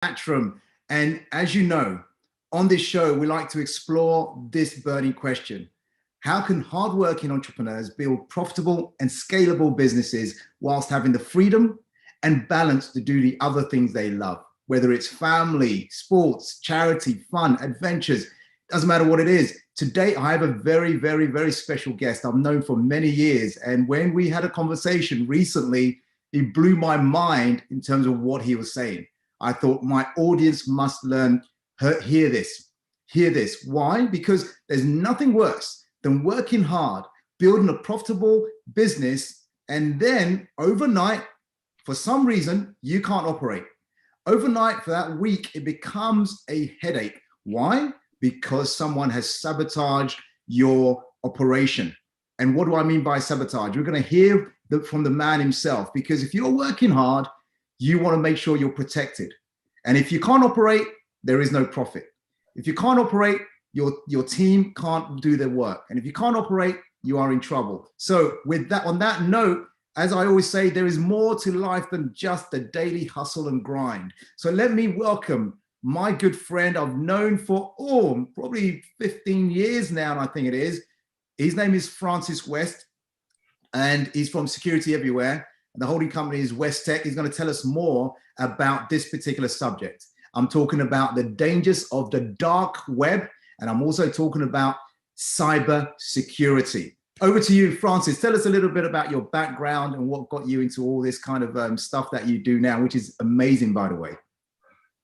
Attram. And as you know, on this show, we like to explore this burning question. How can hardworking entrepreneurs build profitable and scalable businesses whilst having the freedom and balance to do the other things they love? Whether it's family, sports, charity, fun, adventures, doesn't matter what it is. Today, I have a very, very, very special guest I've known for many years. And when we had a conversation recently, he blew my mind in terms of what he was saying. I thought my audience must hear this. Hear this. Why? Because there's nothing worse than working hard, building a profitable business, and then overnight, for some reason, you can't operate. Overnight, for that week, it becomes a headache. Why? Because someone has sabotaged your operation. And what do I mean by sabotage? We're going to hear from the man himself, because if you're working hard, you want to make sure you're protected. And if you can't operate, there is no profit. If you can't operate, your team can't do their work. And if you can't operate, you are in trouble. So with that, on that note, as I always say, there is more to life than just the daily hustle and grind. So let me welcome my good friend I've known for probably 15 years now, I think it is. His name is Francis West, and he's from Security Everywhere. The holding company is West Tech. He's going to tell us more about this particular subject. I'm talking about the dangers of the dark web, and I'm also talking about cyber security. Over to you, Francis. Tell us a little bit about your background and what got you into all this kind of stuff that you do now, which is amazing, by the way.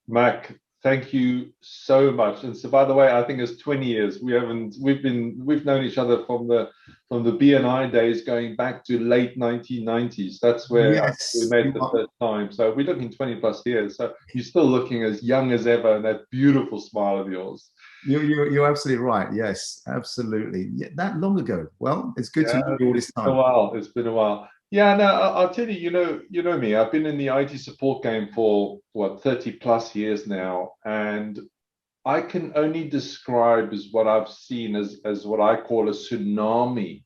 Mac, thank you so much. And so, by the way, I think it's 20 years. We've known each other from the BNI days, going back to late 1990s. That's where we met the first time. So we're looking 20 plus years. So you're still looking as young as ever, and that beautiful smile of yours. You're absolutely right. Yes, absolutely. Yeah, that long ago. Well, it's good to know you all this time. It's been a while. Yeah, no, I'll tell you, you know me. I've been in the IT support game for what, 30 plus years now, and I can only describe as what I've seen as what I call a tsunami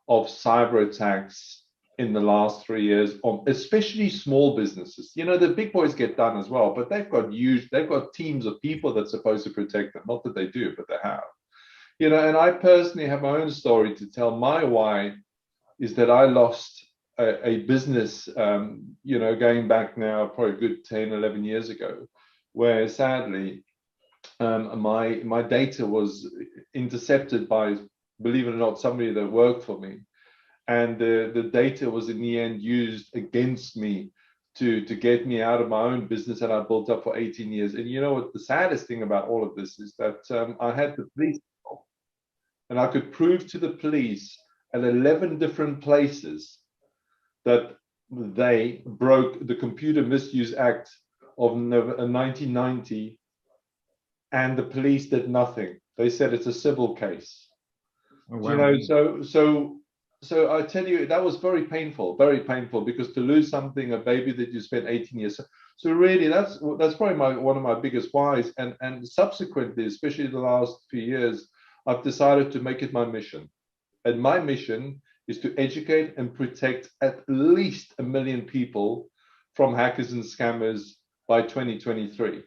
of cyber attacks in the last 3 years, on especially small businesses. You know, the big boys get done as well, but they've got teams of people that's supposed to protect them. Not that they do, but they have. You know, and I personally have my own story to tell. My why is that I lost a business, you know, going back now probably a good 10, 11 years ago, where sadly my data was intercepted by, believe it or not, somebody that worked for me. And the data was in the end used against me to get me out of my own business that I built up for 18 years. And you know what the saddest thing about all of this is that I had the police, and I could prove to the police at 11 different places that they broke the Computer Misuse Act of 1990, and the police did nothing. They said it's a civil case. Oh, wow. You know, so I tell you, that was very painful, because to lose something, a baby that you spent 18 years. So really, that's probably one of my biggest whys. And subsequently, especially the last few years, I've decided to make it my mission. And my mission is to educate and protect at least 1 million people from hackers and scammers by 2023.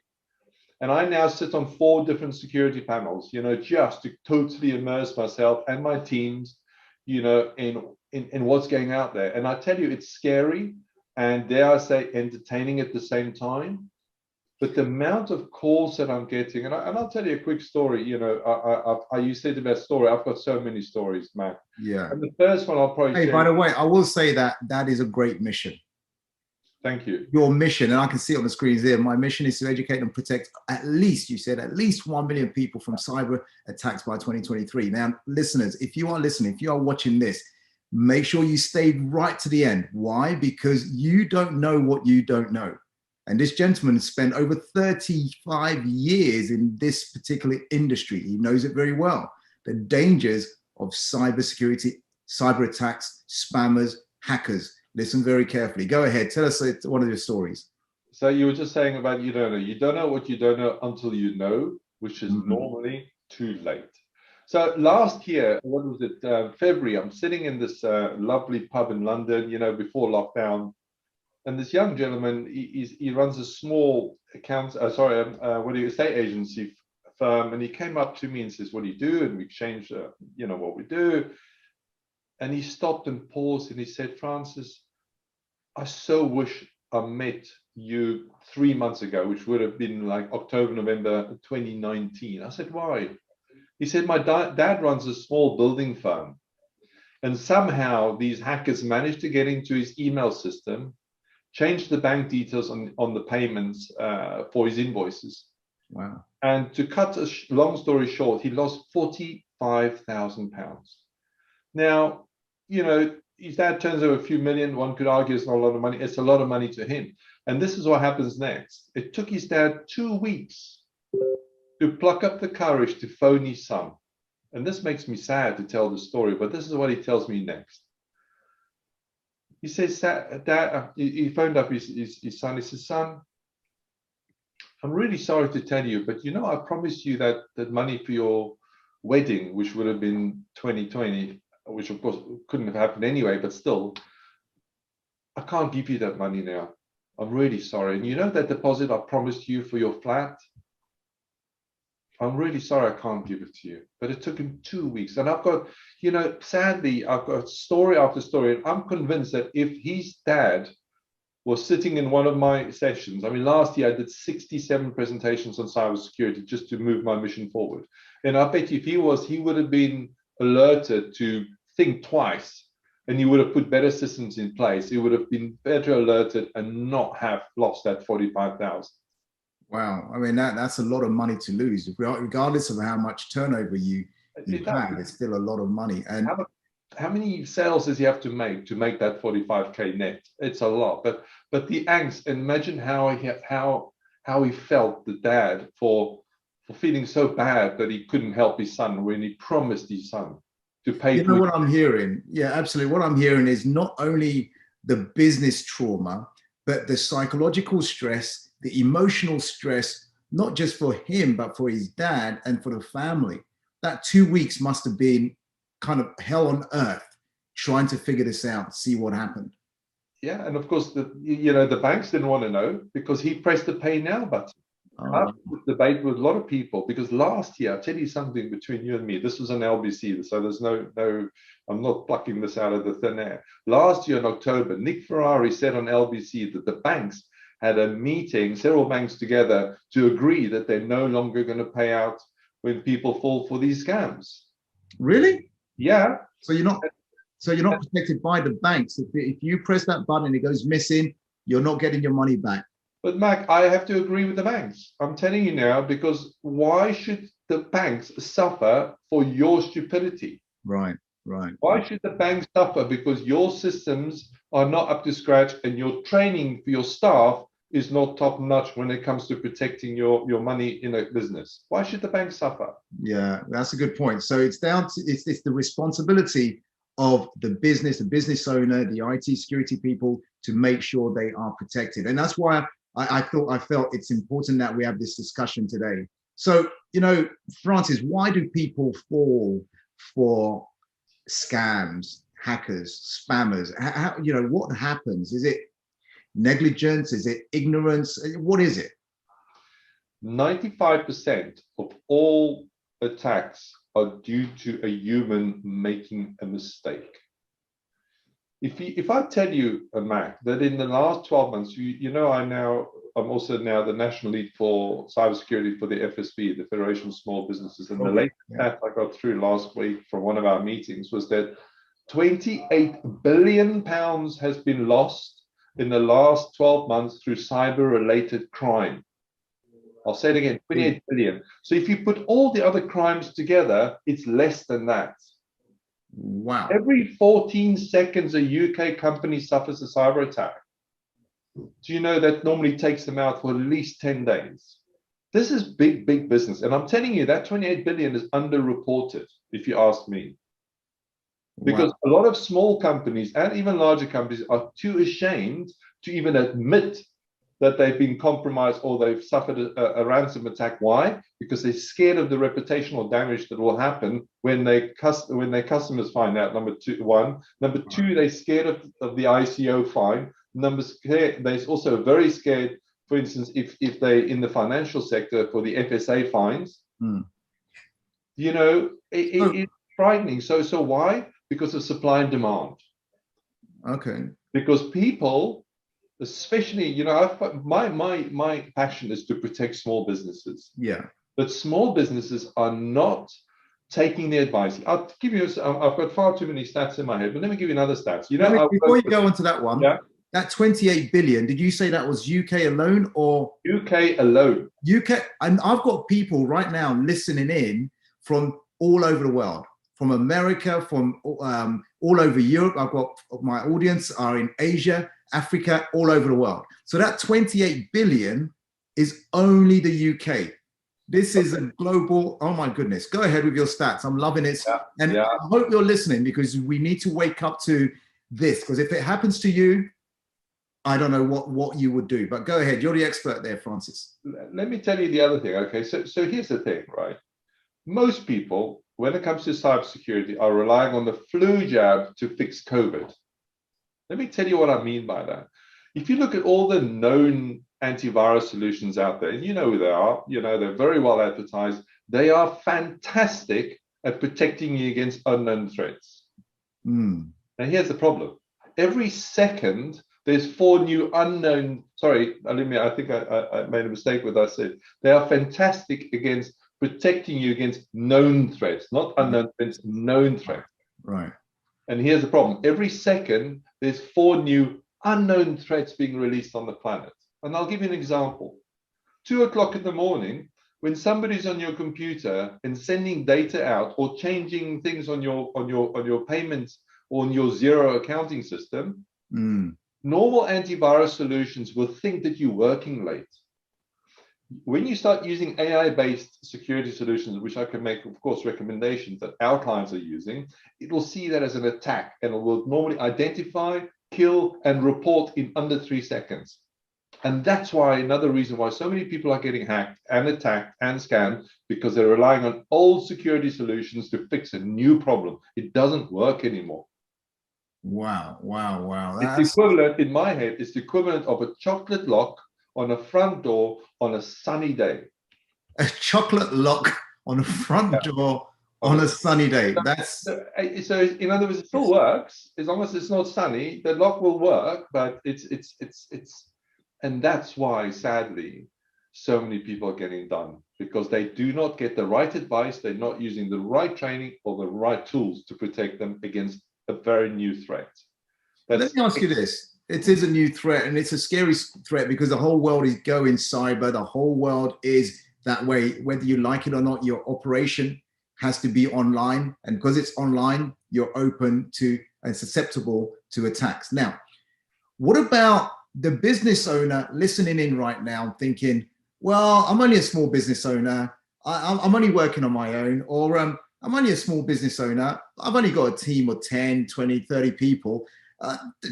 And I now sit on 4 different security panels, you know, just to totally immerse myself and my teams, you know, in what's going out there. And I tell you, it's scary and, dare I say, entertaining at the same time. But the amount of calls that I'm getting, and I'll tell you a quick story. You know, you said about story. I've got so many stories, Matt. Yeah. And the first one I'll probably. Hey, by the way, I will say that is a great mission. Thank you. Your mission, and I can see it on the screens there. My mission is to educate and protect at least, you said, at least 1 million people from cyber attacks by 2023. Now, listeners, if you are listening, if you are watching this, make sure you stay right to the end. Why? Because you don't know what you don't know. And this gentleman spent over 35 years in this particular industry. He knows it very well. The dangers of cybersecurity, cyber attacks, spammers, hackers. Listen very carefully. Go ahead. Tell us one of your stories. So you were just saying about you don't know. You don't know what you don't know until you know, which is normally too late. So last year, what was it, February, I'm sitting in this lovely pub in London, you know, before lockdown. And this young gentleman, he runs a small estate agency firm, and he came up to me and says, "What do you do?" And we exchanged, what we do. And he stopped and paused, and he said, "Francis, I so wish I met you 3 months ago, which would have been like October, November 2019. I said, "Why?" He said, "My dad runs a small building firm, and somehow these hackers managed to get into his email system, change the bank details on the payments for his invoices." Wow. And to cut a long story short, he lost £45,000. Now, his dad turns over a few million. One could argue it's not a lot of money. It's a lot of money to him. And this is what happens next. It took his dad 2 weeks to pluck up the courage to phone his son. And this makes me sad to tell the story, but this is what he tells me next. He says, "Dad," he phoned up his son. He says, "Son, I'm really sorry to tell you, but I promised you that money for your wedding, which would have been 2020, which of course couldn't have happened anyway, but still, I can't give you that money now. I'm really sorry. And that deposit I promised you for your flat? I'm really sorry I can't give it to you." But it took him 2 weeks. And I've got, sadly, I've got story after story. And I'm convinced that if his dad was sitting in one of my sessions, I mean, last year I did 67 presentations on cybersecurity just to move my mission forward. And I bet you if he would have been alerted to think twice, and he would have put better systems in place. He would have been better alerted and not have lost that 45,000. Wow. I mean, that's a lot of money to lose. Regardless of how much turnover you have, it's still a lot of money. And how many sales does he have to make that 45K net? It's a lot. But the angst, imagine how he felt, the dad, for feeling so bad that he couldn't help his son when he promised his son to pay. You know what I'm hearing? Yeah, absolutely. What I'm hearing is not only the business trauma, but the psychological stress, the emotional stress, not just for him, but for his dad and for the family. That 2 weeks must have been kind of hell on earth trying to figure this out, see what happened. Yeah, and of course, the banks didn't want to know because he pressed the pay now button. I debate with a lot of people because last year, I'll tell you something between you and me. This was an LBC, so there's no, I'm not plucking this out of the thin air. Last year in October, Nick Ferrari said on LBC that the banks had a meeting, several banks together, to agree that they're no longer going to pay out when people fall for these scams. Really? Yeah. So you're not protected by the banks. If you press that button and it goes missing, you're not getting your money back. But Mac, I have to agree with the banks. I'm telling you now, because why should the banks suffer for your stupidity? Right. Why should the banks suffer because your systems are not up to scratch and your training for your staff is not top notch when it comes to protecting your money in a business? Why should the banks suffer? Yeah, that's a good point. So it's the responsibility of the business owner, the IT security people to make sure they are protected. And that's why I felt it's important that we have this discussion today. So, Francis, why do people fall for scams, hackers, spammers? What happens? Is it negligence? Is it ignorance? What is it? 95% of all attacks are due to a human making a mistake. If I tell you, Mac, that in the last 12 months, I'm also now the national lead for cybersecurity for the FSB, the Federation of Small Businesses. And the latest stat I got through last week from one of our meetings was that 28 billion pounds has been lost in the last 12 months through cyber-related crime. I'll say it again, 28 billion. So if you put all the other crimes together, it's less than that. Wow. Every 14 seconds, a UK company suffers a cyber attack. Do you know that normally takes them out for at least 10 days? This is big business. And I'm telling you, that 28 billion is underreported, if you ask me. Because a lot of small companies and even larger companies are too ashamed to even admit that they've been compromised or they've suffered a ransom attack. Why? Because they're scared of the reputational damage that will happen when their customers find out. Number two, they're scared of the ICO fine. numbers. They're also very scared, for instance, if they in the financial sector for the FSA fines. You know, it's frightening. So why? Because of supply and demand. Okay. Because people, especially, you know, my passion is to protect small businesses. Yeah. But small businesses are not taking the advice. I'll give you. I've got far too many stats in my head, but let me give you another stats. You know, before you go on to that one, yeah, that 28 billion. Did you say that was UK alone or UK alone? UK. And I've got people right now listening in from all over the world, from America, from all over Europe. I've got my audience are in Asia, Africa, all over the world. So that 28 billion is only the UK. This is a global. Oh my goodness. Go ahead with your stats. I'm loving it. Yeah, and I hope you're listening, because we need to wake up to this, because if it happens to you, I don't know what you would do. But go ahead. You're the expert there, Francis. Let me tell you the other thing. Okay, so here's the thing, right? Most people, when it comes to cybersecurity, are relying on the flu jab to fix COVID. Let me tell you what I mean by that. If you look at all the known antivirus solutions out there, and you know who they are, you know, they're very well advertised. They are fantastic at protecting you against unknown threats. Now, here's the problem. Every second, there's 4 new unknown, sorry, I think I made a mistake with what I said. They are fantastic against protecting you against known threats, not unknown threats, known threats. Right. And here's the problem. Every second, there's 4 new unknown threats being released on the planet. And I'll give you an example. 2 o'clock in the morning, when somebody's on your computer and sending data out or changing things on your payments or on your zero accounting system, normal antivirus solutions will think that you're working late. When you start using AI-based security solutions, which I can make, of course, recommendations that our clients are using, it will see that as an attack, and it will normally identify, kill, and report in under 3 seconds. And that's why, another reason why so many people are getting hacked and attacked and scammed, because they're relying on old security solutions to fix a new problem. It doesn't work anymore. Wow. It's the equivalent, in my head, it's the equivalent of a chocolate lock on a front door on a sunny day. A chocolate lock on a front door on a sunny day. That's so in other words, it still works as long as it's not sunny. The lock will work, but it's and that's why, sadly, so many people are getting done, because they do not get the right advice. They're not using the right training or the right tools to protect them against a very new threat. Let me ask you this. It is a new threat, and it's a scary threat, because the whole world is going cyber. The whole world is that way. Whether you like it or not, your operation has to be online. And because it's online, you're open to and susceptible to attacks. Now, what about the business owner listening in right now thinking, well, I'm only a small business owner. I'm only working on my own, or I'm only a small business owner. I've only got a team of 10, 20, 30 people.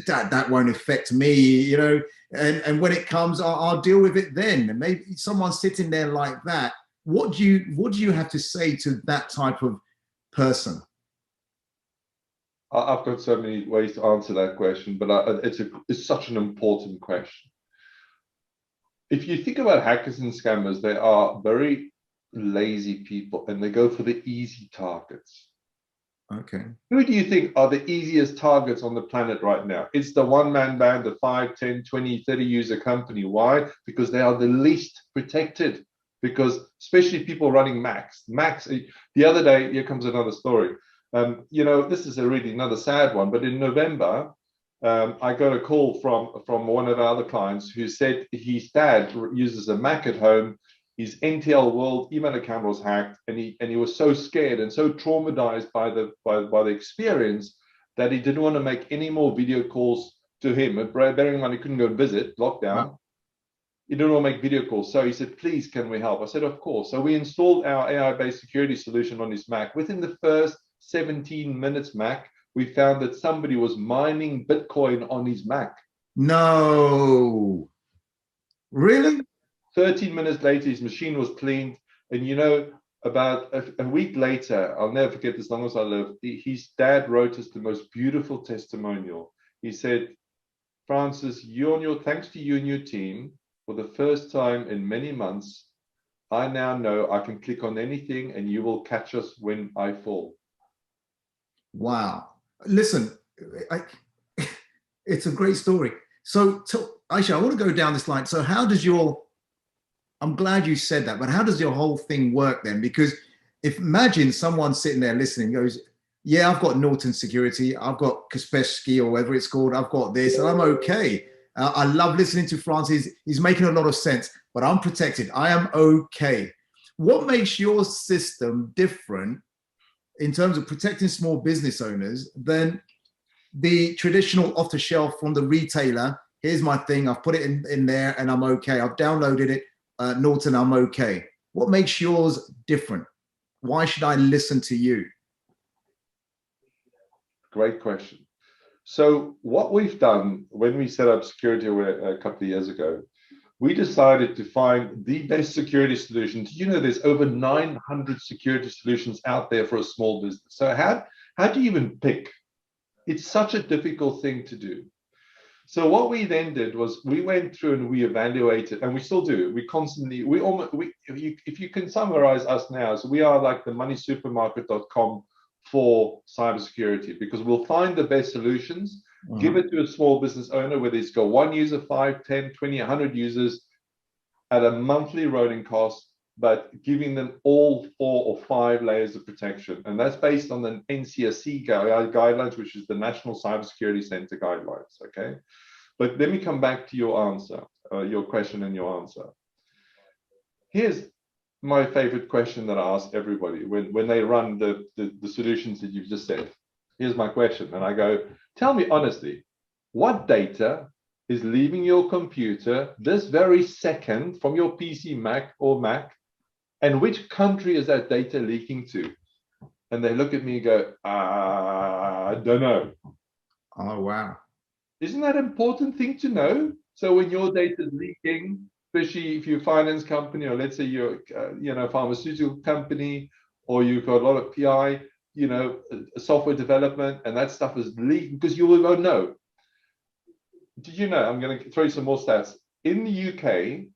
That won't affect me, you know, and when it comes, I'll deal with it then. And maybe someone's sitting there like that. What do you have to say to that type of person? I've got so many ways to answer that question, but it's such an important question. If you think about hackers and scammers, they are very lazy people, and they go for the easy targets. Okay. Who do you think are the easiest targets on the planet right now? It's the one-man band, the 5, 10, 20, 30 user company. Why? Because they are the least protected. Because especially people running Macs. The other day, here comes another story. You know, this is really another sad one, but in November, I got a call from one of our other clients who said his dad uses a Mac at home. His NTL World email account was hacked, and he was so scared and so traumatized by the experience that he didn't want to make any more video calls to him. And bearing in mind he couldn't go and visit, lockdown. Wow. He didn't want to make video calls, so he said, "Please, can we help?" I said, "Of course." So we installed our AI-based security solution on his Mac. Within the first 17 minutes, we found that somebody was mining Bitcoin on his Mac. No, really? 13 minutes later, his machine was cleaned. And, you know, about a week later, I'll never forget this as long as I live, his dad wrote us the most beautiful testimonial. He said, Francis, thanks to you and your team, for the first time in many months, I now know I can click on anything and you will catch us when I fall. Wow. Listen, it's a great story. So Aisha, I want to go down this line. So how does I'm glad you said that, but how does your whole thing work then? Because imagine someone sitting there listening goes, yeah, I've got Norton Security, I've got Kaspersky or whatever it's called, I've got this, and I'm okay. I love listening to Francis. He's making a lot of sense, but I'm protected. I am okay. What makes your system different in terms of protecting small business owners than the traditional off the shelf from the retailer? Here's my thing, I've put it in there and I'm okay. I've downloaded it, Norton, I'm okay. What makes yours different? Why should I listen to you? Great question. So what we've done when we set up security a couple of years ago, we decided to find the best security solutions. You know, there's over 900 security solutions out there for a small business. So how do you even pick? It's such a difficult thing to do. So what we then did was we went through and we evaluated, and we still do. We constantly, if you can summarize us now, so we are like the moneysupermarket.com for cybersecurity, because we'll find the best solutions, give it to a small business owner, whether it's got 1 user, 5, 10, 20, 100 users at a monthly rolling cost, but giving them all 4 or 5 layers of protection. And that's based on the NCSC guidelines, which is the National Cybersecurity Center guidelines, okay? But let me come back to your answer, your question and your answer. Here's my favorite question that I ask everybody when they run the solutions that you've just said. Here's my question, and I go, tell me honestly, what data is leaving your computer this very second from your PC, Mac, and which country is that data leaking to? And they look at me and go, I don't know. Oh, wow. Isn't that an important thing to know? So when your data is leaking, especially if you're a finance company, or let's say you're a pharmaceutical company, or you've got a lot of PI, software development, and that stuff is leaking because you will know. Did you know? I'm going to throw you some more stats. In the UK,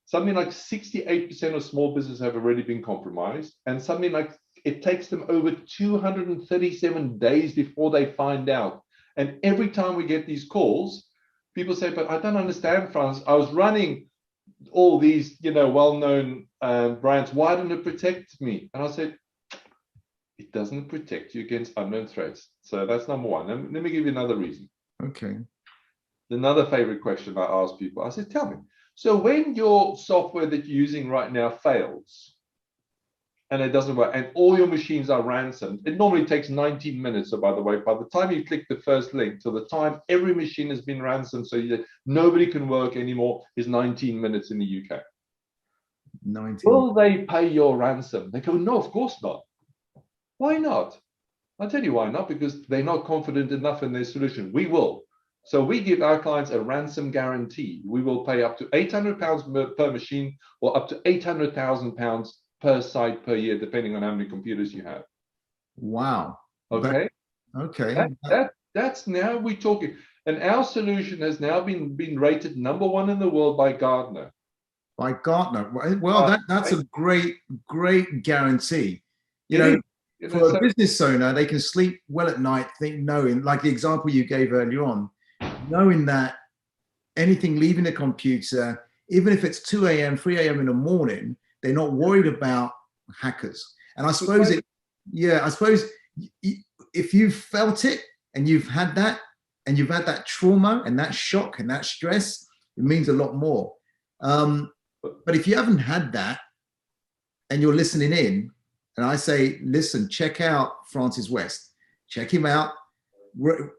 something like 68% of small businesses have already been compromised, and something like it takes them over 237 days before they find out. And every time we get these calls, people say, but I don't understand, Franz. I was running all these, well-known brands. Why didn't it protect me? And I said, it doesn't protect you against unknown threats. So that's number one. Let me give you another reason. Okay. Another favorite question I ask people, I said, tell me, so when your software that you're using right now fails, and it doesn't work, and all your machines are ransomed, it normally takes 19 minutes. So by the way, by the time you click the first link to the time every machine has been ransomed, so nobody can work anymore, is 19 minutes in the UK. 19. Will they pay your ransom? They go, no, of course not. Why not? I'll tell you why not, because they're not confident enough in their solution. We will. So we give our clients a ransom guarantee. We will pay up to £800 per machine, or up to £800,000 per site per year, depending on how many computers you have. Wow. Okay. Okay. That's now we're talking. And our solution has now been rated #1 in the world by Gartner. By Gartner. Well, that's a great guarantee. For a business owner, they can sleep well at night, knowing, like the example you gave earlier on, knowing that anything leaving the computer, even if it's 2 a.m., 3 a.m. in the morning, they're not worried about hackers. And I suppose if you've felt it and you've had that trauma and that shock and that stress, it means a lot more. But if you haven't had that and you're listening in, and I say, listen, check out Francis West, check him out.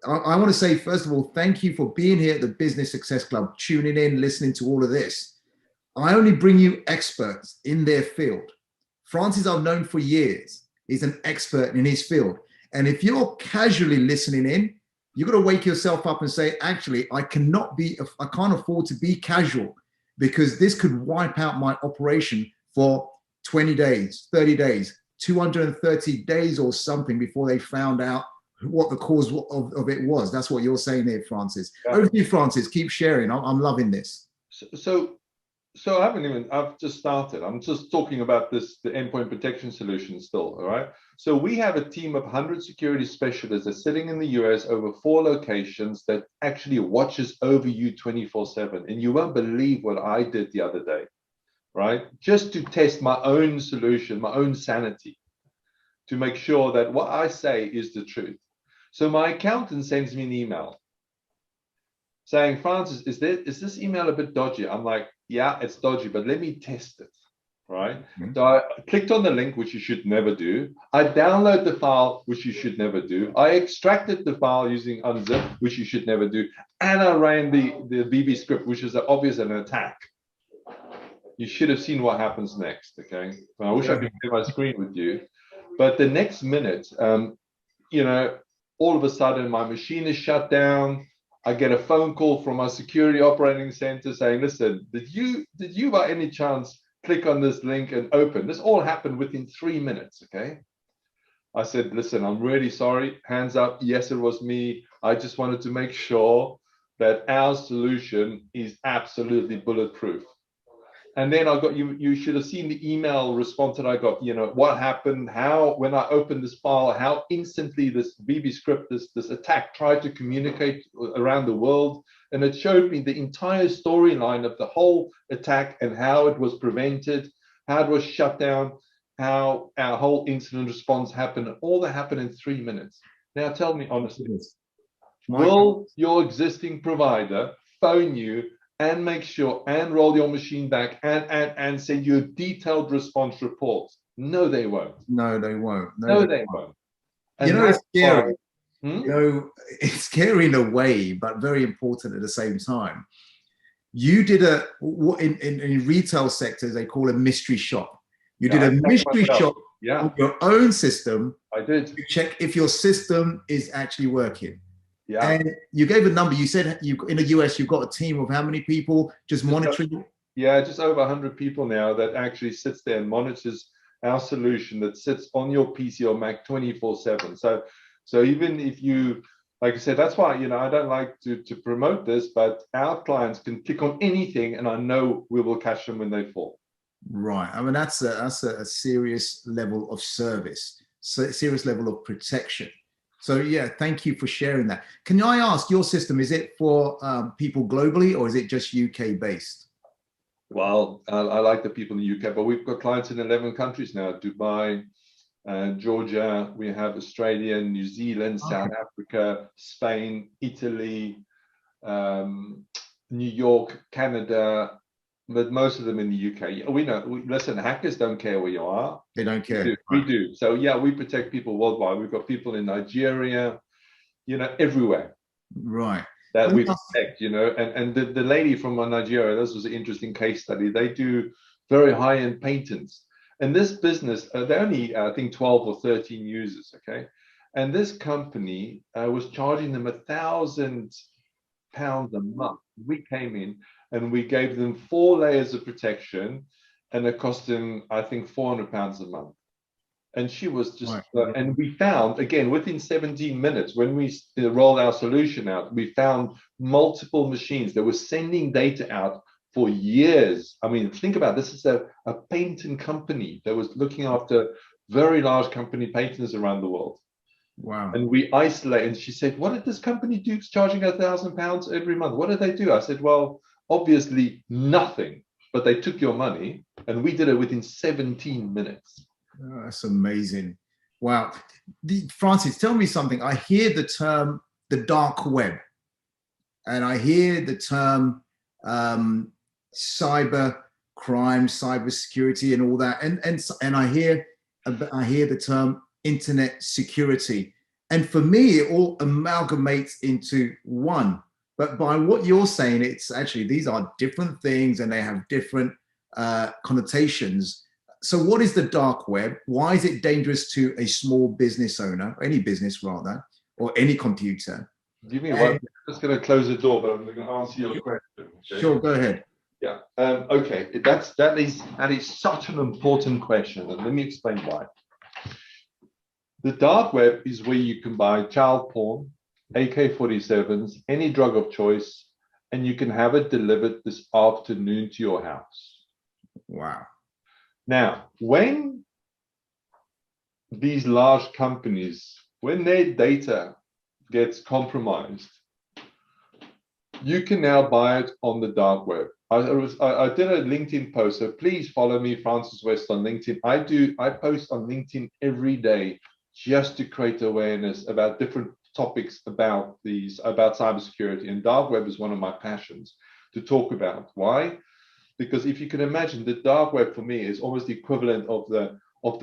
I want to say, first of all, thank you for being here at the Business Success Club, tuning in, listening to all of this. I only bring you experts in their field. Francis, I've known for years. He's an expert in his field. And if you're casually listening in, you've got to wake yourself up and say, actually, I can't afford to be casual, because this could wipe out my operation for 20 days, 30 days, 230 days or something before they found out what the cause of it was. That's what you're saying here, Francis. Yeah. Over to you, Francis. Keep sharing. I'm loving this. So I've just started. I'm just talking about the endpoint protection solution still, all right? So we have a team of 100 security specialists that's sitting in the US over 4 locations that actually watches over you 24/7. And you won't believe what I did the other day, right? Just to test my own solution, my own sanity, to make sure that what I say is the truth. So my accountant sends me an email saying, Francis, is this email a bit dodgy? I'm like, yeah, it's dodgy, but let me test it, right? Mm-hmm. So I clicked on the link, which you should never do. I download the file, which you should never do. I extracted the file using unzip, which you should never do. And I ran the VB script, which is obvious an attack. You should have seen what happens next, okay? I wish I could share my screen with you. But the next minute, all of a sudden my machine is shut down. I get a phone call from our security operating center saying, listen, did you by any chance click on this link and open? This all happened within 3 minutes, okay? I said, listen, I'm really sorry. Hands up. Yes, it was me. I just wanted to make sure that our solution is absolutely bulletproof. And then I got, you should have seen the email response that I got, what happened, how, when I opened this file, how instantly this VB script, this attack tried to communicate around the world. And it showed me the entire storyline of the whole attack and how it was prevented, how it was shut down, how our whole incident response happened. All that happened in 3 minutes. Now tell me honestly, will your existing provider phone you and make sure and roll your machine back and send you a detailed response report? No, they won't. No, they won't. No, they won't. And it's scary. It's scary in a way, but very important at the same time. You did in retail sectors, they call a mystery shop. You did a mystery shop on your own system. I did. To check if your system is actually working. Yeah. And you gave a number. You said in the US, you've got a team of how many people just monitoring? Yeah, just over 100 people now that actually sits there and monitors our solution that sits on your PC or Mac 24/7. So even if you, like I said, that's why, I don't like to promote this, but our clients can click on anything and I know we will catch them when they fall. Right. I mean, that's a serious level of service, serious level of protection. So yeah, thank you for sharing that. Can I ask, your system, is it for people globally or is it just UK based? Well, I like the people in the UK, but we've got clients in 11 countries now: Dubai, Georgia, we have Australia, New Zealand, South Africa, Spain, Italy, New York, Canada, but most of them in the UK. We know, listen, hackers don't care where you are. They don't care. We do. So yeah, we protect people worldwide. We've got people in Nigeria, everywhere. Right. That we protect, and the lady from Nigeria, this was an interesting case study. They do very high-end paintings. And this business, they only, I think, 12 or 13 users, okay? And this company was charging them £1,000 a month. We came in and we gave them 4 layers of protection, and it cost them, I think, £400 a month. And she was just, and we found, again, within 17 minutes, when we rolled our solution out, we found multiple machines that were sending data out for years. I mean, think about it. This is a painting company that was looking after very large company painters around the world. Wow. And we isolated, and she said, what did this company do charging £1,000 every month? What did they do? I said, well, obviously nothing, but they took your money, and we did it within 17 minutes. Oh, that's amazing. Wow. Francis, tell me something. I hear the term the dark web, and I hear the term cyber crime, cyber security, and all that, and I hear the term internet security, and for me it all amalgamates into one. But by what you're saying, it's actually these are different things and they have different connotations. So what is the dark web? Why is it dangerous to a small business owner, any business rather, or any computer? Give me one. I'm just going to close the door, but I'm going to answer your question. Okay? Sure, go ahead. Yeah. Okay. That is such an important question, and let me explain why. The dark web is where you can buy child porn, AK-47s, any drug of choice, and you can have it delivered this afternoon to your house. Wow. Now, when these large companies, when their data gets compromised, you can now buy it on the dark web. I did a LinkedIn post, so please follow me, Francis West, on LinkedIn. I post on LinkedIn every day just to create awareness about different topics about cybersecurity. And dark web is one of my passions to talk about. Why? Because if you can imagine, the dark web for me is almost the equivalent of the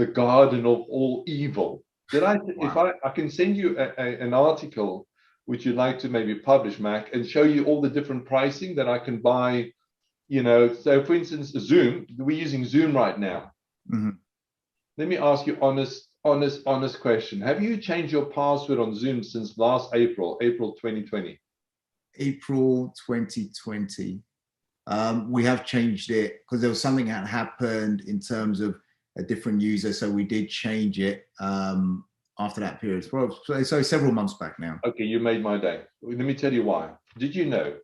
garden of all evil. Wow. If I can send you an article which you'd like to maybe publish, Mac, and show you all the different pricing that I can buy, so for instance, Zoom, we're using Zoom right now. Mm-hmm. Let me ask you honest question. Have you changed your password on Zoom since last April 2020? April 2020. We have changed it because there was something that happened in terms of a different user. So we did change it after that period. So several months back now. Okay, you made my day. Let me tell you why. Did you know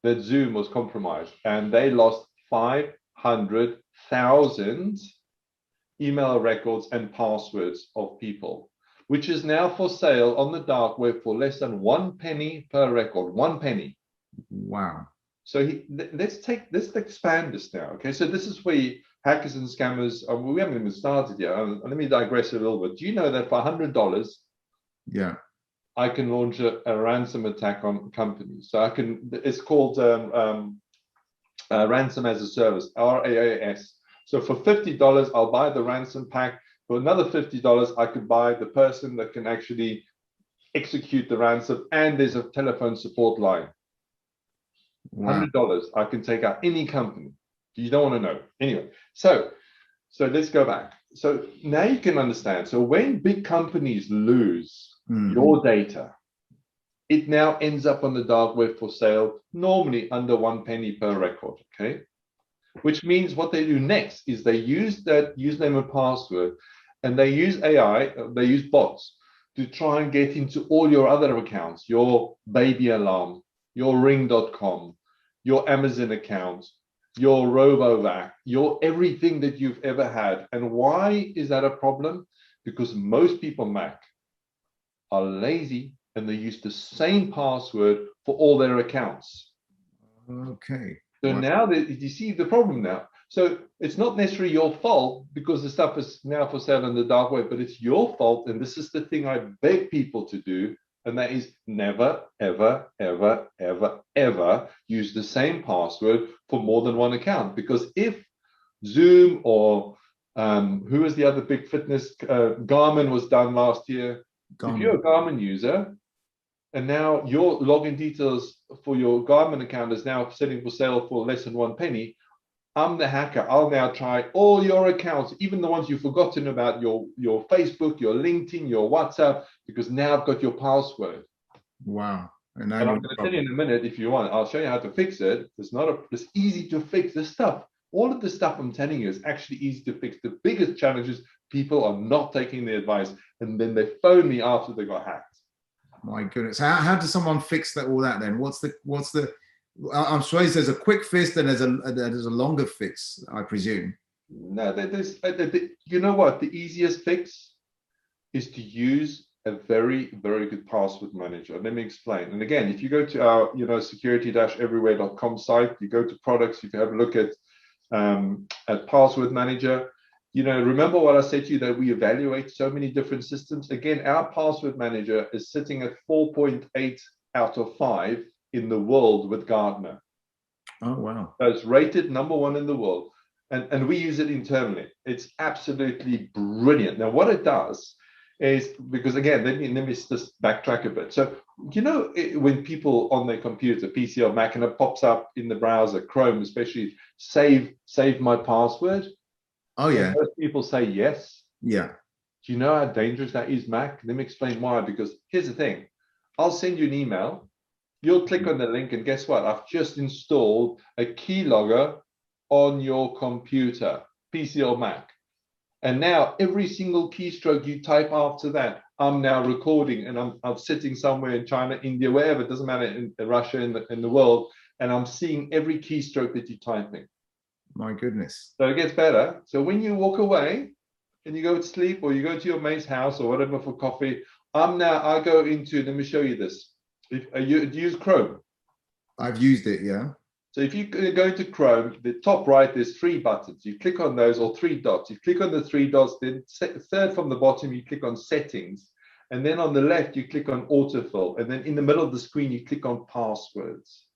that Zoom was compromised and they lost 500,000 email records and passwords of people, which is now for sale on the dark web for less than 1 penny per record. 1 penny. Wow. So let's expand this now. Okay, so this is where hackers and scammers. We haven't even started yet. Let me digress a little bit. Do you know that for $100, yeah, I can launch a ransom attack on companies? So I can. It's called ransom as a service, RAAS. So for $50, I'll buy the ransom pack. For another $50, I could buy the person that can actually execute the ransom, and there's a telephone support line. Wow. $100, I can take out any company. You don't want to know. Anyway, so let's go back. So now you can understand. So when big companies lose your data, it now ends up on the dark web for sale, normally under 1 penny per record, okay? Which means what they do next is they use that username and password, and they use AI, they use bots to try and get into all your other accounts, your baby alarm, your ring.com, your Amazon account, your RoboVac, your everything that you've ever had. And why is that a problem? Because most people, Mac, are lazy and they use the same password for all their accounts. Okay. So now you see the problem now. So it's not necessarily your fault because the stuff is now for sale on the dark web, but it's your fault. And this is the thing I beg people to do. And that is never, ever, ever, ever, ever use the same password for more than one account. Because if Zoom or who was the other big fitness, Garmin was done last year. Garmin. If you're a Garmin user, and now your login details for your Garmin account is now sitting for sale for less than 1 penny, I'm the hacker. I'll now try all your accounts, even the ones you've forgotten about, your Facebook, your LinkedIn, your WhatsApp, because now I've got your password. Wow. And I'm going to tell you in a minute if you want. I'll show you how to fix it. It's easy to fix this stuff. All of the stuff I'm telling you is actually easy to fix. The biggest challenge is people are not taking the advice, and then they phone me after they got hacked. My goodness. How does someone fix all that then? What's the I'm sure there's a quick fix and there's a longer fix, I presume. No, you know what? The easiest fix is to use a very, very good password manager. Let me explain. And again, if you go to our security-everywhere.com site, you go to products, if you have a look at password manager, remember what I said to you, that we evaluate so many different systems. Again, our password manager is sitting at 4.8 out of 5 in the world with Gartner. Oh, wow. So it's rated #1 in the world. And we use it internally. It's absolutely brilliant. Now, what it does is, because again, let me just backtrack a bit. So, when people on their computer, PC or Mac, and it pops up in the browser, Chrome especially, save my password. Oh, yeah. Most people say yes. Yeah. Do you know how dangerous that is, Mac? Let me explain why. Because here's the thing. I'll send you an email. You'll click on the link, and guess what? I've just installed a keylogger on your computer, PC or Mac. And now every single keystroke you type after that, I'm now recording, and I'm sitting somewhere in China, India, wherever, it doesn't matter, in Russia, in the world, and I'm seeing every keystroke that you're typing. My goodness. So it gets better. So when you walk away and you go to sleep, or you go to your mate's house or whatever for coffee, I go into, let me show you this. If you use Chrome. I've used it, yeah. So if you go into Chrome, the top right, there's 3 buttons. You click on those, or 3 dots. You click on the 3 dots, then third from the bottom, you click on settings. And then on the left, you click on autofill. And then in the middle of the screen, you click on passwords.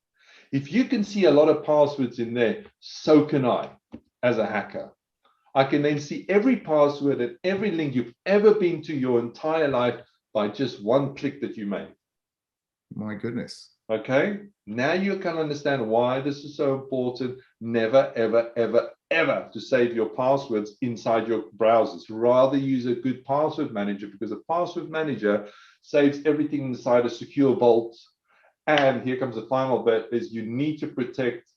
If you can see a lot of passwords in there, so can I, as a hacker. I can then see every password and every link you've ever been to your entire life by just one click that you made. My goodness. Okay, now you can understand why this is so important. Never, ever, ever, ever to save your passwords inside your browsers. Rather use a good password manager, because a password manager saves everything inside a secure vault. And here comes the final bit, is you need to protect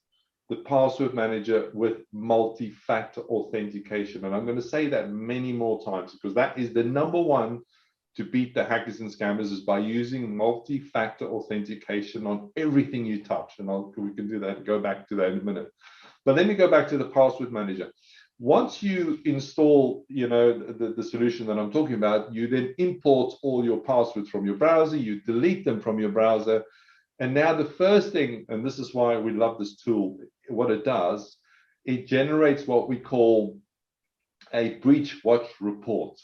the password manager with multi-factor authentication. And I'm going to say that many more times, because that is the number one to beat the hackers and scammers, is by using multi-factor authentication on everything you touch. And we can do that, go back to that in a minute. But let me go back to the password manager. Once you install, the solution that I'm talking about, you then import all your passwords from your browser, you delete them from your browser. And now the first thing, and this is why we love this tool, what it does, it generates what we call a breach watch report.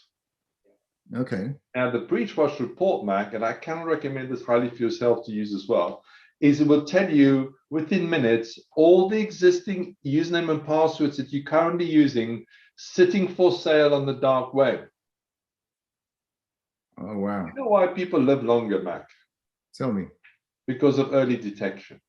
Okay. Now, the breach watch report, Mac, and I cannot recommend this highly for yourself to use as well, is it will tell you within minutes all the existing username and passwords that you're currently using sitting for sale on the dark web. Oh, wow. You know why people live longer, Mac? Tell me. Because of early detection.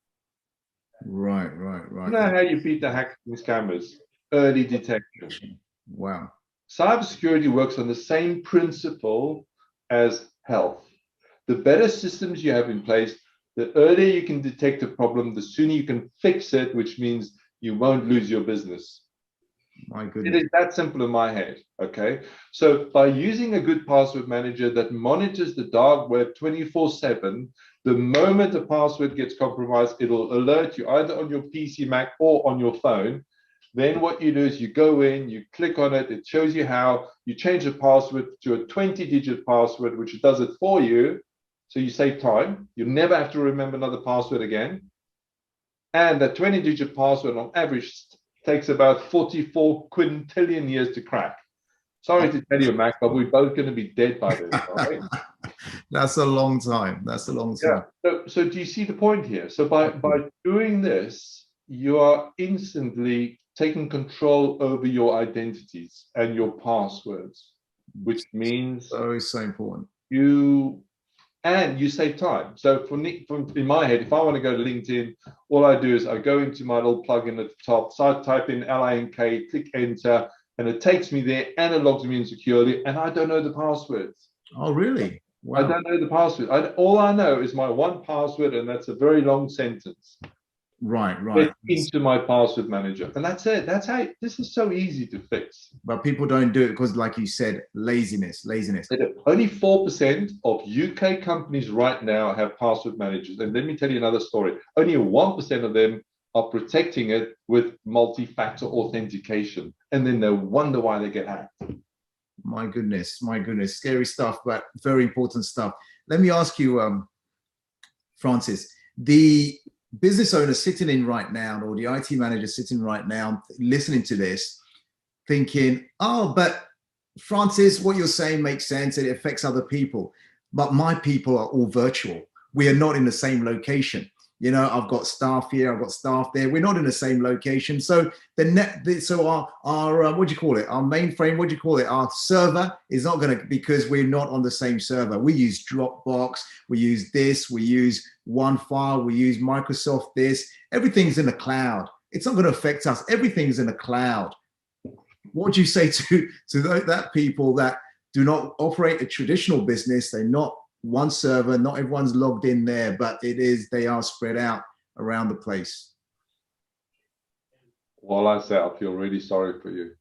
Right. You know how you beat the hackers and scammers? Early detection. Wow. Cybersecurity works on the same principle as health. The better systems you have in place, the earlier you can detect a problem, the sooner you can fix it, which means you won't lose your business. My goodness. It is that simple in my head, okay? So by using a good password manager that monitors the dark web 24/7, the moment a password gets compromised, it'll alert you either on your PC, Mac, or on your phone. Then what you do is you go in, you click on it, it shows you how you change the password to a 20-digit password, which does it for you. So you save time. You never have to remember another password again. And that 20-digit password on average takes about 44 quintillion years to crack. Sorry to tell you, Mac, but we're both going to be dead by then. Right? That's a long time. That's a long time. Yeah. So do you see the point here? So by doing this, you are instantly taking control over your identities and your passwords, which means So important. you save time. So in my head, if I want to go to LinkedIn, all I do is I go into my little plugin at the top, so I type in LINK, click enter, and it takes me there and it logs me in securely, and I don't know the passwords. Oh, really? Wow. I don't know the password. All I know is my one password, and that's a very long sentence. Right. Into my password manager, and that's it. That's how. This is so easy to fix. But people don't do it because, like you said, laziness. Only 4% of UK companies right now have password managers, and let me tell you another story. Only 1% of them are protecting it with multi-factor authentication, and then they wonder why they get hacked. My goodness, scary stuff, but very important stuff. Let me ask you, Francis, the business owner sitting in right now, or the IT manager sitting right now, listening to this, thinking, oh, but Francis, what you're saying makes sense. It affects other people, but my people are all virtual. We are not in the same location. I've got staff here, I've got staff there. We're not in the same location. So our what do you call it? Our mainframe, what do you call it? Our server is not going to, because we're not on the same server. We use Dropbox, we use this, we use OneFile, we use Microsoft this. Everything's in the cloud. It's not going to affect us. Everything's in the cloud. What do you say to that people that do not operate a traditional business? They're not one server, not everyone's logged in there, but they are spread out around the place. Well, I say I feel really sorry for you.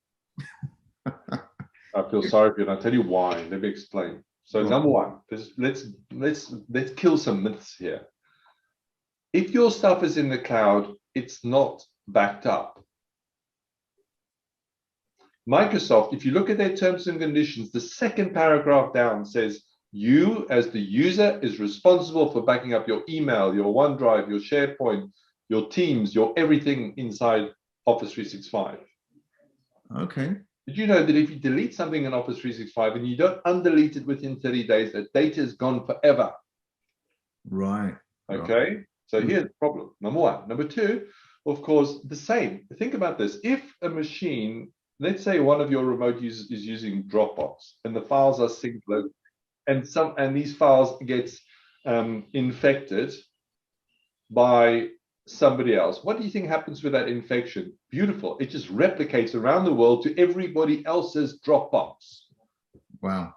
I feel sorry for you, and I'll tell you why. Let me explain. So, number one, let's kill some myths here. If your stuff is in the cloud, it's not backed up. Microsoft, if you look at their terms and conditions, the second paragraph down says, you as the user is responsible for backing up your email, your OneDrive, your SharePoint, your Teams, your everything inside Office 365. Okay. Did you know that if you delete something in Office 365 and you don't undelete it within 30 days, that data is gone forever? Right. Okay. Right. So here's the problem. Number one. Number two, of course, the same. Think about this. If a machine, let's say one of your remote users is using Dropbox and the files are synced locally, and these files get infected by somebody else, what do you think happens with that infection? Beautiful. It just replicates around the world to everybody else's Dropbox. Wow.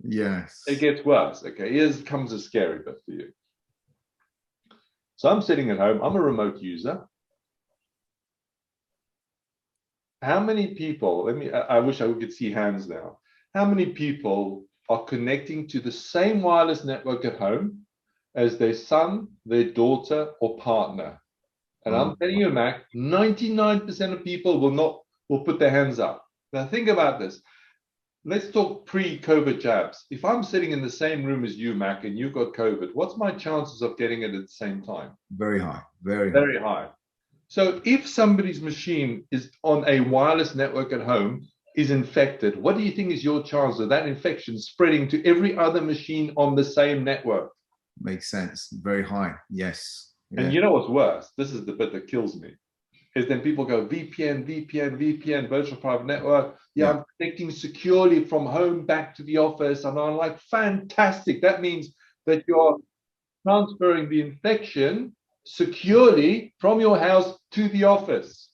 Yes. It gets worse. Okay, here comes a scary bit for you. So I'm sitting at home. I'm a remote user. How many people, I wish I could see hands now. How many people are connecting to the same wireless network at home as their son, their daughter, or partner? And I'm telling you, Mac, 99% of people will put their hands up. Now think about this. Let's talk pre-COVID jabs. If I'm sitting in the same room as you, Mac, and you've got COVID, what's my chances of getting it at the same time? Very high. Very high. Very high. So if somebody's machine is on a wireless network at home, is infected, what do you think is your chance of that infection spreading to every other machine on the same network? Makes sense. Very high. Yes. And you know what's worse? This is the bit that kills me. Is then people go VPN, virtual private network. Yeah, I'm connecting securely from home back to the office. And I'm like, fantastic. That means that you're transferring the infection securely from your house to the office.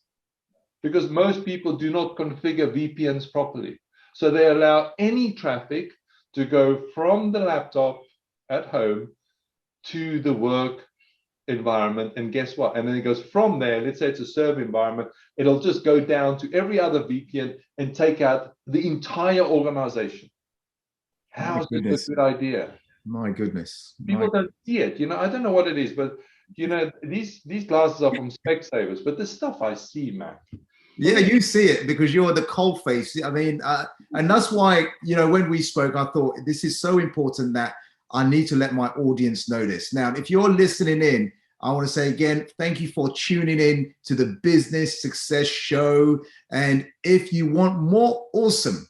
Because most people do not configure VPNs properly. So they allow any traffic to go from the laptop at home to the work environment, and guess what? And then it goes from there. Let's say it's a server environment, it'll just go down to every other VPN and take out the entire organization. How is this a good idea? My goodness. People don't see it. I don't know what it is, but these glasses are from Specsavers, but the stuff I see, Mac. Yeah, you see it because you're the cold face. I mean, and that's why, when we spoke, I thought this is so important that I need to let my audience know this. Now, if you're listening in, I want to say again, thank you for tuning in to the Business Success Show. And if you want more awesome,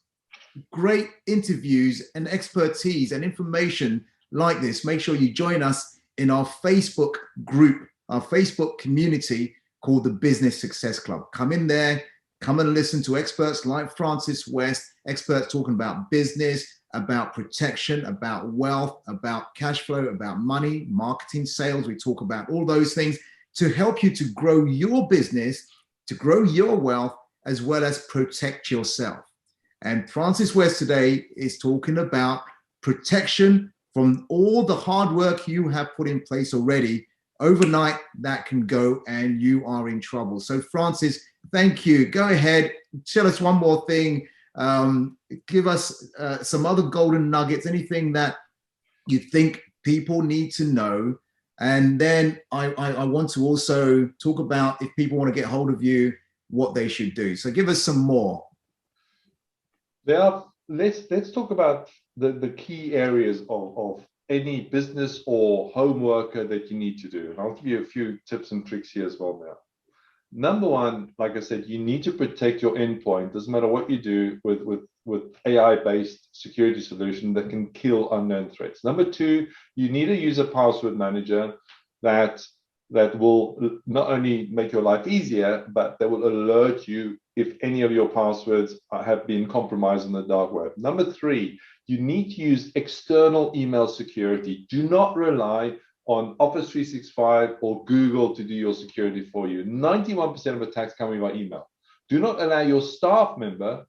great interviews and expertise and information like this, make sure you join us in our Facebook group, our Facebook community called the Business Success Club. Come in there, come and listen to experts like Francis West, experts talking about business, about protection, about wealth, about cash flow, about money, marketing, sales. We talk about all those things to help you to grow your business, to grow your wealth, as well as protect yourself. And Francis West today is talking about protection from all the hard work you have put in place already. Overnight, that can go and you are in trouble. So Francis, thank you. Go ahead, tell us one more thing. Give us some other golden nuggets, anything that you think people need to know. And then I want to also talk about, if people want to get hold of you, what they should do. So give us some more. Let's talk about the key areas of any business or home worker that you need to do. And I'll give you a few tips and tricks here as well now. Number one, like I said, you need to protect your endpoint. Doesn't matter what you do with AI-based security solution that can kill unknown threats. Number two, you need to use a password manager that will not only make your life easier, but that will alert you if any of your passwords have been compromised on the dark web. Number three, you need to use external email security. Do not rely on Office 365 or Google to do your security for you. 91% of attacks coming by email. Do not allow your staff member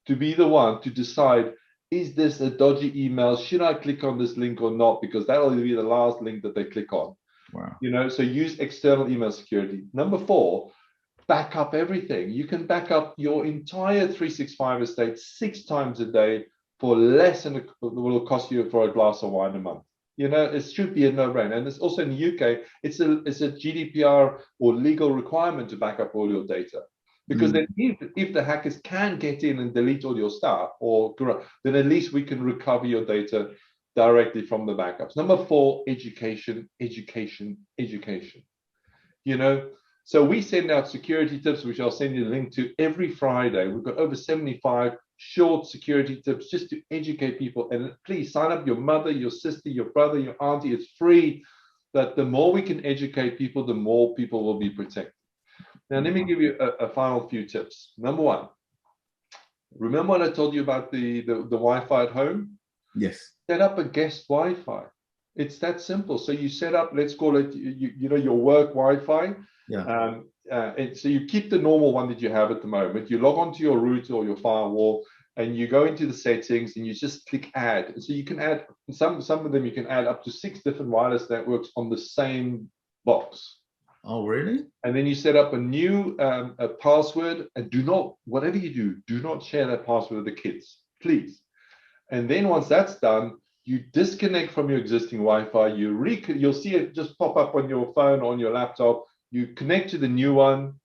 to be the one to decide, is this a dodgy email? Should I click on this link or not? Because that will be the last link that they click on. Wow. So use external email security. Number four, back up everything. You can back up your entire 365 estate 6 times a day for less than it will cost you for a glass of wine a month. You know, it should be a no-brainer. And it's also in the UK, it's a GDPR or legal requirement to back up all your data. Because then if the hackers can get in and delete all your stuff, then at least we can recover your data directly from the backups. Number 4, education, education, education. You know, so we send out security tips, which I'll send you a link to every Friday. We've got over 75 short security tips just to educate people. And please sign up your mother, your sister, your brother, your auntie. It's free. That the more we can educate people, the more people will be protected. Now, let me give you a final few tips. Number 1, remember what I told you about the Wi-Fi at home? Yes. Set up a guest Wi-Fi. It's that simple. So you set up, let's call it, you know, your work Wi-Fi. Yeah. So you keep the normal one that you have at the moment. You log onto your router or your firewall, and you go into the settings, and you just click add. And so you can add some of them. You can add up to 6 different wireless networks on the same box. Oh, really? And then you set up a new a password, and whatever you do not share that password with the kids, please. And then once that's done, you disconnect from your existing Wi-Fi. You'll see it just pop up on your phone or on your laptop. You connect to the new one,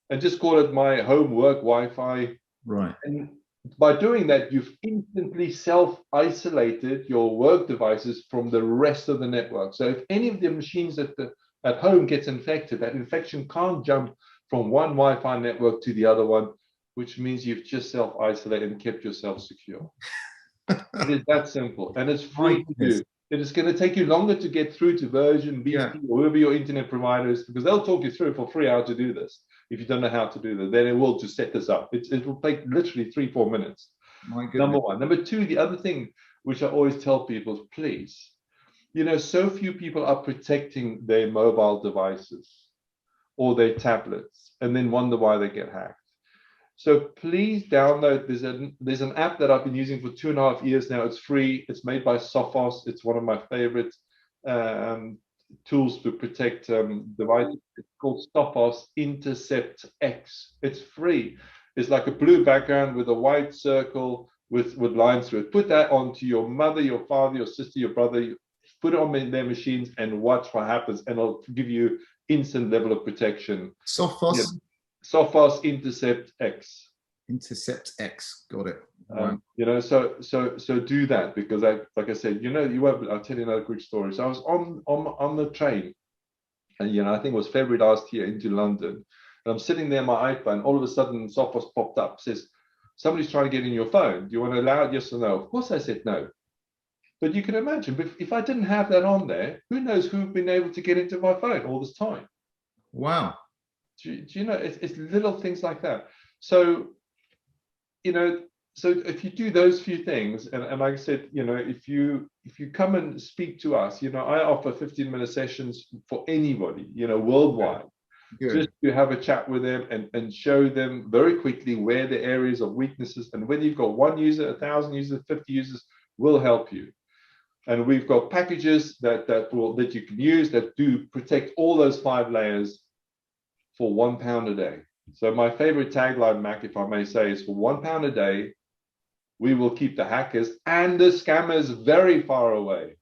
and just call it my home work Wi-Fi. Right. And by doing that, you've instantly self-isolated your work devices from the rest of the network. So if any of the machines at home gets infected, that infection can't jump from one Wi-Fi network to the other one, which means you've just self-isolated and kept yourself secure. It is that simple, and it's free to do. It is going to take you longer to get through to Virgin, BT, or whoever your internet provider is, because they'll talk you through for free how to do this. If you don't know how to do that, then it will to set this up. It will take literally 3-4 minutes. My goodness. Number 1. Number 2, the other thing which I always tell people is, please, you know, so few people are protecting their mobile devices or their tablets, and then wonder why they get hacked. So please download. There's an app that I've been using for 2.5 years now. It's free. It's made by Sophos. It's one of my favorite tools to protect devices. It's called Sophos Intercept X. It's free. It's like a blue background with a white circle with lines through it. Put that onto your mother, your father, your sister, your brother. Put it on their machines and watch what happens, and it'll give you instant level of protection. Sophos. Yeah. Sophos Intercept X. Intercept X. Got it. You know, so do that, because like I said, you know, I'll tell you another quick story. So I was on the train, and you know, I think it was February last year, into London, and I'm sitting there on my iPhone. All of a sudden, Sophos popped up, says, "Somebody's trying to get in your phone. Do you want to allow it? Yes or no?" Of course, I said no. But you can imagine, if I didn't have that on there, who knows who've been able to get into my phone all this time? Wow. Do you know, it's little things like that. So, you know, so if you do those few things, and like I said, you know, if you come and speak to us, you know, I offer 15-minute sessions for anybody, you know, worldwide. Good. Just to have a chat with them and show them very quickly where the areas of weaknesses, and whether you've got 1 user, 1,000 users, 50 users, will help you. And we've got packages that you can use that do protect all those 5 layers for £1 a day. So my favorite tagline, Mac, if I may say, is for £1 a day, we will keep the hackers and the scammers very far away.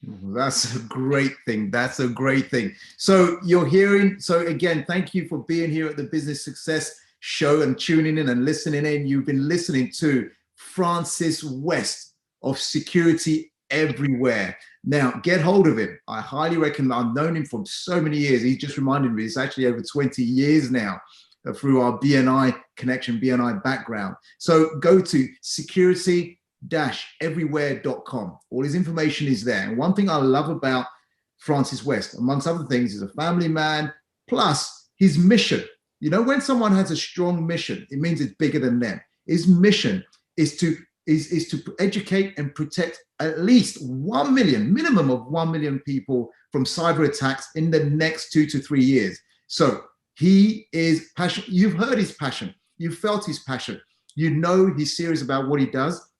That's a great thing. That's a great thing. So you're hearing, so again, thank you for being here at the Business Success Show and tuning in and listening in. You've been listening to Francis West of Security Everywhere. Now, get hold of him. I highly recommend. I've known him for so many years. He just reminded me, it's actually over 20 years now through our BNI connection, BNI background. So go to security-everywhere.com. All his information is there. And one thing I love about Francis West, amongst other things, is a family man, plus his mission. You know, when someone has a strong mission, it means it's bigger than them. His mission is to educate and protect at least 1 million, minimum of 1 million people from cyber attacks in the next 2 to 3 years. So he is passionate. You've heard his passion. You've felt his passion. You know he's serious about what he does.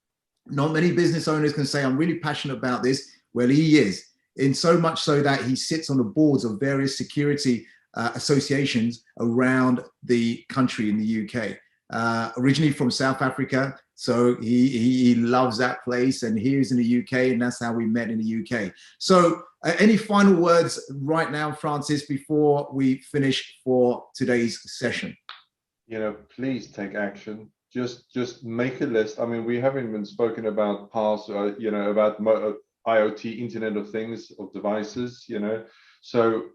Not many business owners can say, I'm really passionate about this. Well, he is. In so much so that he sits on the boards of various security associations around the country in the UK. Originally from South Africa, so he loves that place, and he's in the UK, and that's how we met in the UK. So any final words right now, Francis, before we finish for today's session? You know, please take action. Just make a list. I mean, we haven't even spoken about past, you know, about IoT, Internet of Things, of devices, you know. So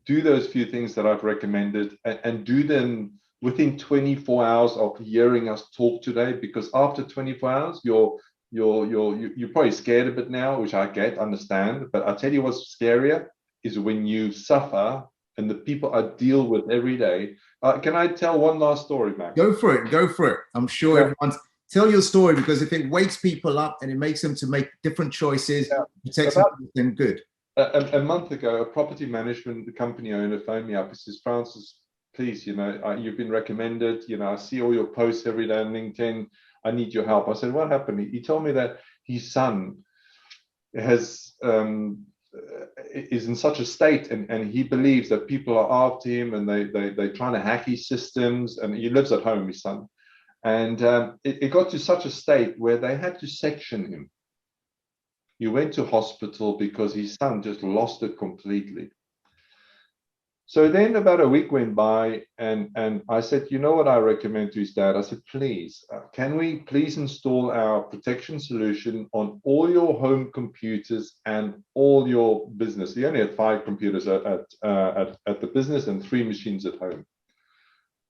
do those few things that I've recommended, and do them within 24 hours of hearing us talk today, because after 24 hours, you're probably scared a bit now, which I understand, but I'll tell you what's scarier is when you suffer and the people I deal with every day. Can I tell one last story, Max? Go for it. Go for it. I'm sure everyone's tell your story, because if it wakes people up and it makes them to make different choices, protects them, good. A month ago, a property management company owner phoned me up. He says, Francis, please, you know, you've been recommended. You know, I see all your posts every day on LinkedIn. I need your help. I said, what happened? He told me that his son has is in such a state, and he believes that people are after him, and they're trying to hack his systems. And he lives at home, his son. And it got to such a state where they had to section him. He went to hospital because his son just lost it completely. So then about a week went by, and I said, you know what I recommend to his dad? I said, please, can we please install our protection solution on all your home computers and all your business? He only had 5 computers at the business and 3 machines at home.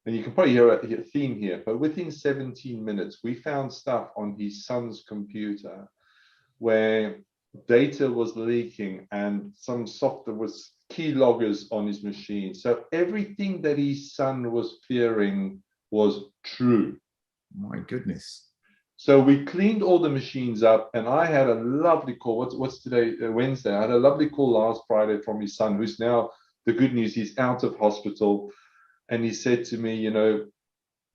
And you can probably hear a theme here, but within 17 minutes, we found stuff on his son's computer where data was leaking and some software was keyloggers on his machine. So everything that his son was fearing was true. My goodness. So we cleaned all the machines up, and I had a lovely call. What's today? Wednesday. I had a lovely call last Friday from his son, who's now, the good news, he's out of hospital. And he said to me, you know,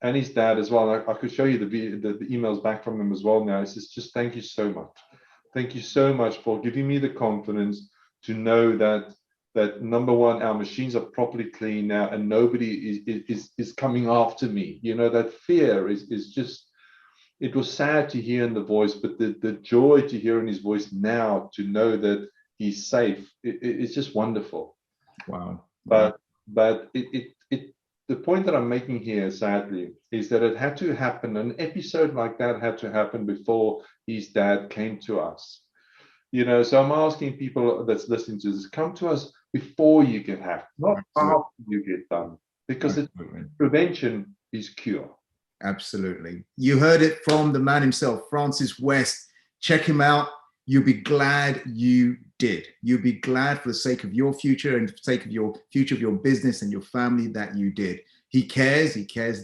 and his dad as well, I could show you the emails back from him as well now. He says, just thank you so much. Thank you so much for giving me the confidence to know that number one, our machines are properly clean now, and nobody is coming after me. You know, that fear is just, it was sad to hear in the voice, but the joy to hear in his voice now, to know that he's safe, it's just wonderful. Wow. But the point that I'm making here, sadly, is that it had to happen. An episode like that had to happen before his dad came to us. You know, so I'm asking people that's listening to this, come to us before you get hacked, not after you get done, because prevention is cure. Absolutely. You heard it from the man himself, Francis West. Check him out. You'll be glad you did. You'll be glad for the sake of your future and for the sake of your future of your business and your family that you did. He cares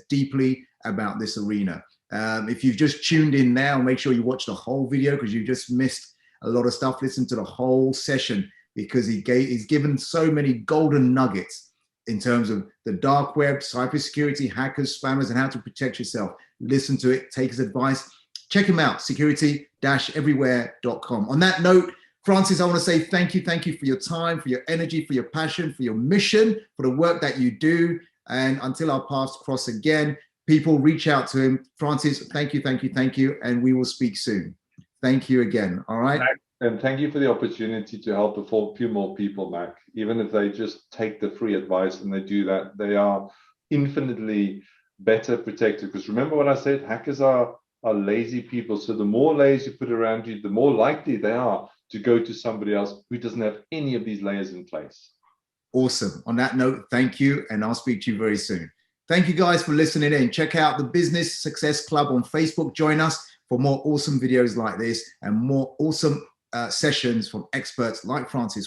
deeply about this arena. If you've just tuned in now, make sure you watch the whole video, because you just missed a lot of stuff. Listen to the whole session, because he's given so many golden nuggets in terms of the dark web, cybersecurity, hackers, spammers, and how to protect yourself. Listen to it, take his advice. Check him out, security-everywhere.com. On that note, Francis, I want to say thank you for your time, for your energy, for your passion, for your mission, for the work that you do. And until our paths cross again, people reach out to him. Francis, thank you, and we will speak soon. Thank you again. All right. And thank you for the opportunity to help a few more people, Mac. Even if they just take the free advice and they do that, they are infinitely better protected. Because remember what I said, hackers are lazy people. So the more layers you put around you, the more likely they are to go to somebody else who doesn't have any of these layers in place. Awesome. On that note, thank you. And I'll speak to you very soon. Thank you guys for listening in. Check out the Business Success Club on Facebook. Join us for more awesome videos like this and more awesome sessions from experts like Francis